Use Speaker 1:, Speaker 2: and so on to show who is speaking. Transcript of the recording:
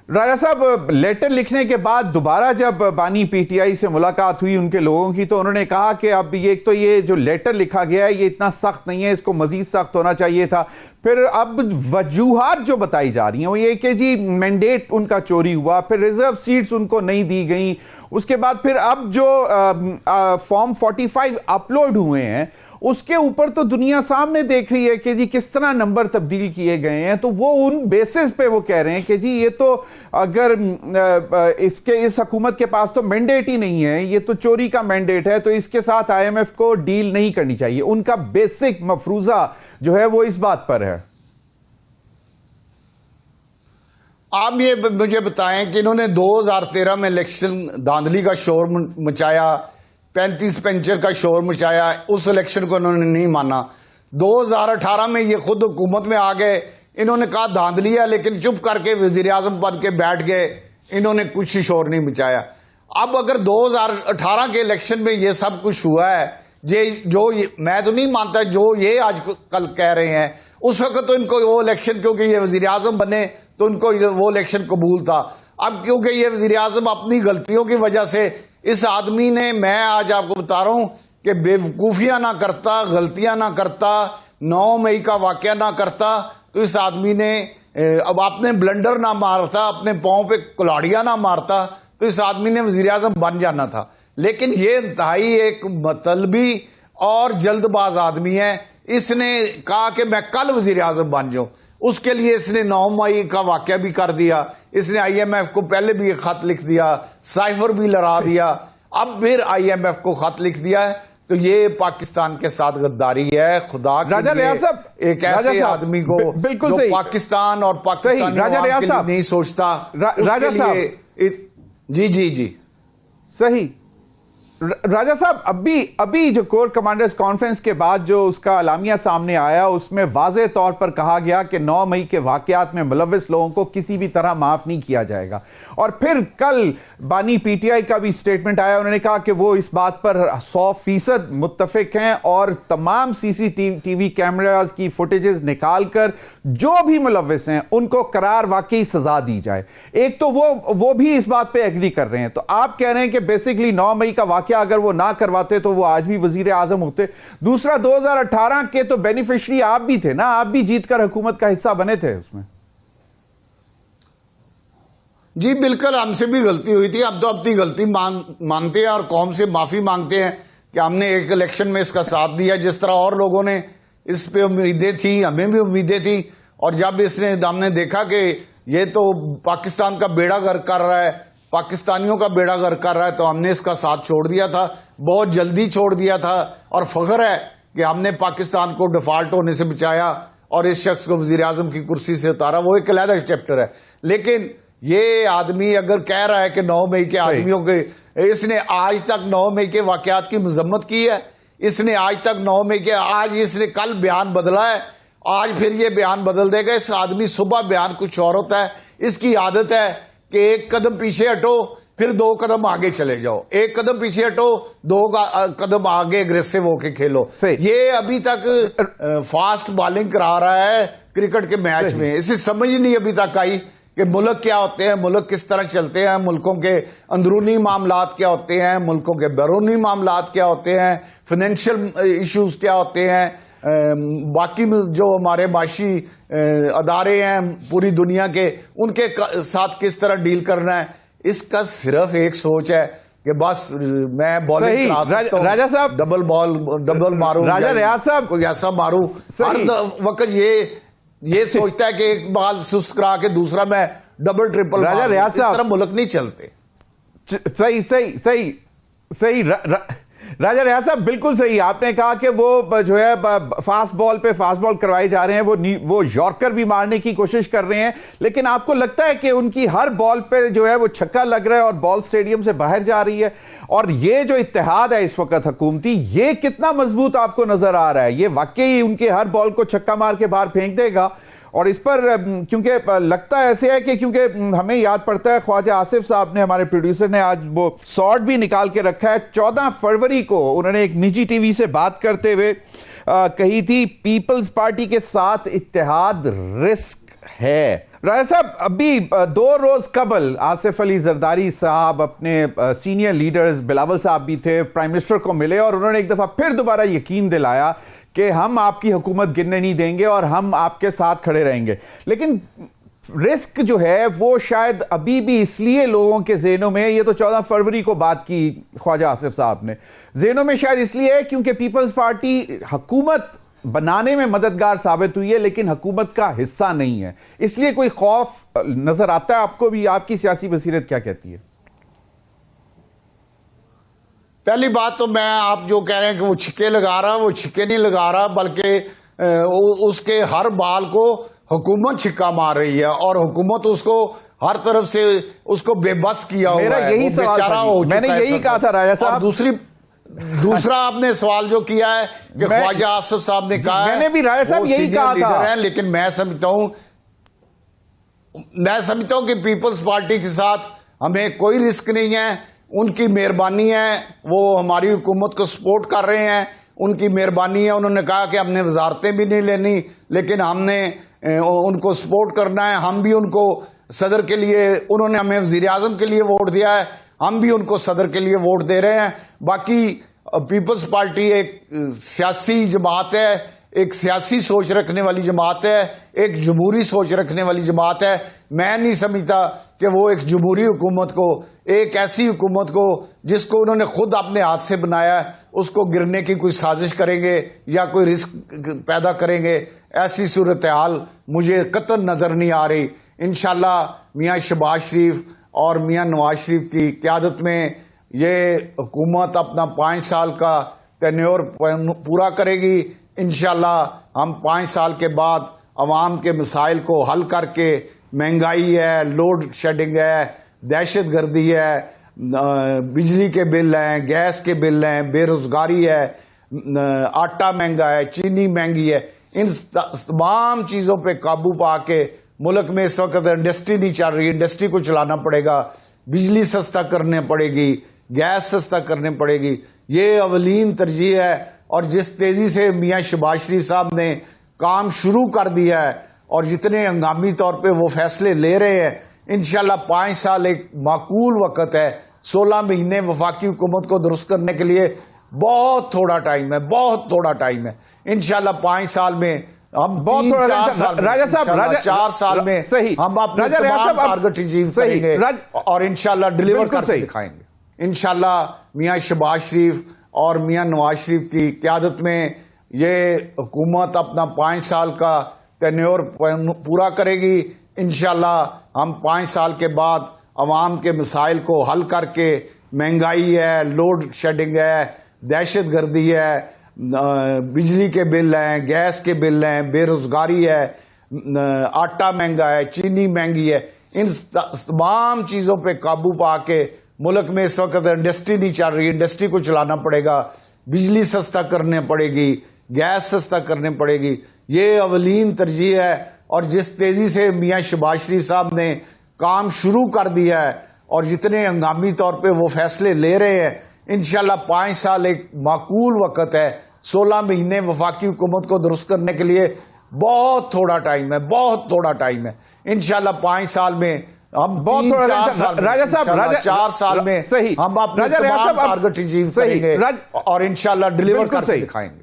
Speaker 1: راجہ صاحب، لیٹر لکھنے کے بعد دوبارہ جب بانی پی ٹی آئی سے ملاقات ہوئی ان کے لوگوں کی، تو انہوں نے کہا کہ اب یہ جو لیٹر لکھا گیا ہے یہ اتنا سخت نہیں ہے، اس کو مزید سخت ہونا چاہیے تھا۔ پھر اب وجوہات جو بتائی جا رہی ہیں وہ یہ کہ جی مینڈیٹ ان کا چوری ہوا، پھر ریزرو سیٹس ان کو نہیں دی گئیں، اس کے بعد پھر اب جو فارم 45 اپلوڈ ہوئے ہیں اس کے اوپر تو دنیا سامنے دیکھ رہی ہے کہ جی کس طرح نمبر تبدیل کیے گئے ہیں، تو وہ ان بیسز پہ وہ کہہ رہے ہیں کہ جی یہ تو اگر اس حکومت کے پاس تو مینڈیٹ ہی نہیں ہے، یہ تو چوری کا مینڈیٹ ہے، تو اس کے ساتھ آئی ایم ایف کو ڈیل نہیں کرنی چاہیے۔ ان کا بیسک مفروضہ جو ہے وہ اس بات پر ہے۔
Speaker 2: آپ یہ مجھے بتائیں کہ انہوں نے 2013 میں الیکشن دھاندلی کا شور مچایا، 35 پینچر کا شور مچایا، اس الیکشن کو انہوں نے نہیں مانا۔ 2018 میں یہ خود حکومت میں آ گئے، انہوں نے کہا دھاندلی ہے، لیکن چپ کر کے وزیر اعظم بن کے بیٹھ گئے، انہوں نے کچھ شور نہیں مچایا۔ اب اگر 2018 کے الیکشن میں یہ سب کچھ ہوا ہے، میں تو نہیں مانتا جو یہ آج کل کہہ رہے ہیں، اس وقت تو ان کو وہ الیکشن، کیونکہ یہ وزیر اعظم بنے تو ان کو وہ الیکشن قبول تھا۔ اب کیونکہ یہ وزیر اعظم اپنی غلطیوں کی وجہ سے، اس آدمی نے، میں آج آپ کو بتا رہا ہوں کہ بیوقوفیاں نہ کرتا، غلطیاں نہ کرتا، 9 مئی کا واقعہ نہ کرتا، تو اس آدمی نے اب اپنے بلنڈر نہ مارتا، اپنے پاؤں پہ کلاڑیاں نہ مارتا، تو اس آدمی نے وزیر اعظم بن جانا تھا۔ لیکن یہ انتہائی ایک مطلبی اور جلد باز آدمی ہے، اس نے کہا کہ میں کل وزیر اعظم بن جاؤں، اس کے لیے اس نے 9 مئی کا واقعہ بھی کر دیا، اس نے آئی ایم ایف کو پہلے بھی ایک خط لکھ دیا، سائفر بھی لڑا دیا، اب پھر آئی ایم ایف کو خط لکھ دیا ہے، تو یہ پاکستان کے ساتھ غداری ہے۔ خدا کے لیے ایک ایسے آدمی کو جو پاکستان اور پاکستانی عوام کے لیے نہیں سوچتا، اس کے لیے جی
Speaker 1: صحیح۔ راجہ صاحب، ابھی جو کور کمانڈرز کانفرنس کے بعد جو اس کا اعلامیہ سامنے آیا، اس میں واضح طور پر کہا گیا کہ 9 مئی کے واقعات میں ملوث لوگوں کو کسی بھی طرح معاف نہیں کیا جائے گا۔ اور پھر کل بانی پی ٹی آئی کا بھی سٹیٹمنٹ آیا، انہوں نے کہا کہ وہ اس بات پر 100% متفق ہیں اور تمام سی سی ٹی وی کیمراز کی فوٹیجز نکال کر جو بھی ملوث ہیں ان کو قرار واقعی سزا دی جائے۔ ایک تو وہ بھی اس بات پہ ایگری کر رہے ہیں، تو آپ کہہ رہے ہیں کہ بیسیکلی 9 مئی کا واقعہ اگر وہ نہ کرواتے تو وہ آج بھی وزیر اعظم ہوتے۔ دوسرا، 2018 کے تو بینیفیشری آپ بھی تھے نا، آپ بھی جیت کر حکومت کا حصہ بنے تھے اس میں۔
Speaker 2: جی بالکل، ہم سے بھی غلطی ہوئی تھی، اب تو اپنی غلطی مانتے ہیں اور قوم سے معافی مانگتے ہیں کہ ہم نے ایک الیکشن میں اس کا ساتھ دیا، جس طرح اور لوگوں نے اس پہ امیدیں تھی، ہمیں بھی امیدیں تھی، اور جب ہم نے دیکھا کہ یہ تو پاکستان کا بیڑا غرق کر رہا ہے، پاکستانیوں کا بیڑا غرق کر رہا ہے، تو ہم نے اس کا ساتھ چھوڑ دیا تھا، بہت جلدی چھوڑ دیا تھا، اور فخر ہے کہ ہم نے پاکستان کو ڈیفالٹ ہونے سے بچایا اور اس شخص کو وزیر اعظم کی کرسی سے اتارا، وہ ایک علیحدہ چیپٹر ہے۔ لیکن یہ آدمی اگر کہہ رہا ہے کہ 9 مئی کے آدمیوں کے، اس نے آج تک 9 مئی کے واقعات کی مذمت کی ہے، اس نے آج تک 9 مئی کے، آج اس نے کل بیان بدلا ہے، آج پھر یہ بیان بدل دے گا۔ اس آدمی صبح بیان کچھ اور ہوتا ہے، اس کی عادت ہے کہ ایک قدم پیچھے ہٹو پھر 2 قدم آگے چلے جاؤ، ایک قدم پیچھے ہٹو 2 قدم آگے اگریسو ہو کے کھیلو۔ یہ ابھی تک فاسٹ بالنگ کرا رہا ہے کرکٹ کے میچ میں، اسے سمجھ نہیں ابھی تک آئی کہ ملک کیا ہوتے ہیں، ملک کس طرح چلتے ہیں، ملکوں کے اندرونی معاملات کیا ہوتے ہیں، ملکوں کے بیرونی معاملات کیا ہوتے ہیں، فائنینشیل ایشوز کیا ہوتے ہیں، باقی جو ہمارے معاشی ادارے ہیں پوری دنیا کے، ان کے ساتھ کس طرح ڈیل کرنا ہے۔ اس کا صرف ایک سوچ ہے کہ بس میں بالنگ کرا سکتا ہوں،
Speaker 1: راجہ صاحب
Speaker 2: ڈبل ماروں،
Speaker 1: راجہ ریاض صاحب
Speaker 2: کوئی ایسا ماروں، ہر وقت یہ سوچتا ہے کہ ایک بال سست کرا کے دوسرا میں ڈبل ٹرپل ماروں، اس طرح ملک نہیں چلتے۔
Speaker 1: صحیح راجہ ریاض صاحب، بالکل صحیح، آپ نے کہا کہ وہ جو ہے فاسٹ بال پہ فاسٹ بال کروائی جا رہے ہیں، وہ یارکر بھی مارنے کی کوشش کر رہے ہیں، لیکن آپ کو لگتا ہے کہ ان کی ہر بال پہ جو ہے وہ چھکا لگ رہا ہے اور بال سٹیڈیم سے باہر جا رہی ہے؟ اور یہ جو اتحاد ہے اس وقت حکومتی، یہ کتنا مضبوط آپ کو نظر آ رہا ہے؟ یہ واقعی ان کے ہر بال کو چھکا مار کے باہر پھینک دے گا؟ اور اس پر کیونکہ لگتا ایسے ہے کہ کیونکہ ہمیں یاد پڑتا ہے خواجہ آصف صاحب نے، ہمارے پروڈیوسر نے آج وہ سارٹ بھی نکال کے رکھا ہے، 14 فروری کو انہوں نے ایک نجی ٹی وی سے بات کرتے ہوئے کہی تھی پیپلز پارٹی کے ساتھ اتحاد رسک ہے۔ راجہ صاحب ابھی 2 روز قبل آصف علی زرداری صاحب اپنے سینئر لیڈرز بلاول صاحب بھی تھے پرائم منسٹر کو ملے اور انہوں نے ایک دفعہ پھر دوبارہ یقین دلایا کہ ہم آپ کی حکومت گرنے نہیں دیں گے اور ہم آپ کے ساتھ کھڑے رہیں گے. لیکن رسک جو ہے وہ شاید ابھی بھی اس لیے لوگوں کے ذہنوں میں, یہ تو 14 فروری کو بات کی خواجہ آصف صاحب نے, ذہنوں میں شاید اس لیے ہے کیونکہ پیپلز پارٹی حکومت بنانے میں مددگار ثابت ہوئی ہے لیکن حکومت کا حصہ نہیں ہے, اس لیے کوئی خوف نظر آتا ہے آپ کو بھی؟ آپ کی سیاسی بصیرت کیا کہتی ہے؟
Speaker 2: پہلی بات تو میں, آپ جو کہہ رہے ہیں کہ وہ چھکے لگا رہا, وہ چھکے نہیں لگا رہا بلکہ اس کے ہر بال کو حکومت چھکا مار رہی ہے اور حکومت اس کو ہر طرف سے اس کو بے بس کیا ہوا ہے.
Speaker 1: میرا یہی سوال تھا, میں نے یہی کہا تھا راجہ صاحب.
Speaker 2: دوسرا آپ نے سوال جو کیا ہے کہ خواجہ آصف صاحب نے کہا ہے,
Speaker 1: میں نے بھی راجہ صاحب یہی کہا تھا,
Speaker 2: لیکن میں سمجھتا ہوں کہ پیپلز پارٹی کے ساتھ ہمیں کوئی رسک نہیں ہے. ان کی مہربانی ہے, وہ ہماری حکومت کو سپورٹ کر رہے ہیں, ان کی مہربانی ہے. انہوں نے کہا کہ ہم نے وزارتیں بھی نہیں لینی لیکن ہم نے ان کو سپورٹ کرنا ہے. ہم بھی ان کو صدر کے لیے, انہوں نے ہمیں وزیر اعظم کے لیے ووٹ دیا ہے, ہم بھی ان کو صدر کے لیے ووٹ دے رہے ہیں. باقی پیپلز پارٹی ایک سیاسی جماعت ہے, ایک سیاسی سوچ رکھنے والی جماعت ہے, ایک جمہوری سوچ رکھنے والی جماعت ہے. میں نہیں سمجھتا کہ وہ ایک جمہوری حکومت کو, ایک ایسی حکومت کو جس کو انہوں نے خود اپنے ہاتھ سے بنایا ہے, اس کو گرنے کی کوئی سازش کریں گے یا کوئی رسک پیدا کریں گے. ایسی صورتحال مجھے قطعاً نظر نہیں آ رہی. انشاءاللہ میاں شہباز شریف اور میاں نواز شریف کی قیادت میں یہ حکومت اپنا 5 سال کا ٹینیور پورا کرے گی. انشاءاللہ ہم 5 سال کے بعد عوام کے مسائل کو حل کر کے, مہنگائی ہے, لوڈ شیڈنگ ہے, دہشت گردی ہے, بجلی کے بل ہیں, گیس کے بل ہیں, بے روزگاری ہے, آٹا مہنگا ہے, چینی مہنگی ہے, ان تمام چیزوں پہ قابو پا کے ملک میں اس وقت انڈسٹری نہیں چل رہی, انڈسٹری کو چلانا پڑے گا, بجلی سستا کرنے پڑے گی, گیس سستا کرنے پڑے گی. یہ اولین ترجیح ہے. اور جس تیزی سے میاں شہباز شریف صاحب نے کام شروع کر دیا ہے اور جتنے ہنگامی طور پہ وہ فیصلے لے رہے ہیں, انشاءاللہ 5 سال ایک معقول وقت ہے. 16 مہینے وفاقی حکومت کو درست کرنے کے لیے بہت تھوڑا ٹائم ہے, بہت تھوڑا ٹائم ہے. انشاءاللہ 5 سال میں ہم
Speaker 1: بہت
Speaker 2: 4 سال میں ہم اپنے تمام ٹارگٹ اچیو کریں گے اور انشاءاللہ ڈیلیور کر کے دکھائیں گے. انشاءاللہ میاں شہباز شریف اور میاں نواز شریف کی قیادت میں یہ حکومت اپنا 5 سال کا ٹینیور پورا کرے گی. انشاءاللہ ہم 5 سال کے بعد عوام کے مسائل کو حل کر کے, مہنگائی ہے, لوڈ شیڈنگ ہے, دہشت گردی ہے, بجلی کے بل ہیں, گیس کے بل ہیں, بے روزگاری ہے, آٹا مہنگا ہے, چینی مہنگی ہے, ان تمام چیزوں پہ قابو پا کے ملک میں اس وقت انڈسٹری نہیں چل رہی, انڈسٹری کو چلانا پڑے گا, بجلی سستا کرنے پڑے گی, گیس سستا کرنے پڑے گی. یہ اولین ترجیح ہے. اور جس تیزی سے میاں شہباز شریف صاحب نے کام شروع کر دیا ہے اور جتنے ہنگامی طور پہ وہ فیصلے لے رہے ہیں, انشاءاللہ 5 سال ایک معقول وقت ہے. 16 مہینے وفاقی حکومت کو درست کرنے کے لیے بہت تھوڑا ٹائم ہے, بہت تھوڑا ٹائم ہے. انشاءاللہ 5 سال میں ہم
Speaker 1: بہت
Speaker 2: 4 سال میں ہم اپنے تمام ٹارگٹ اچیو کریں گے اور انشاءاللہ ڈیلیور کر کے دکھائیں گے.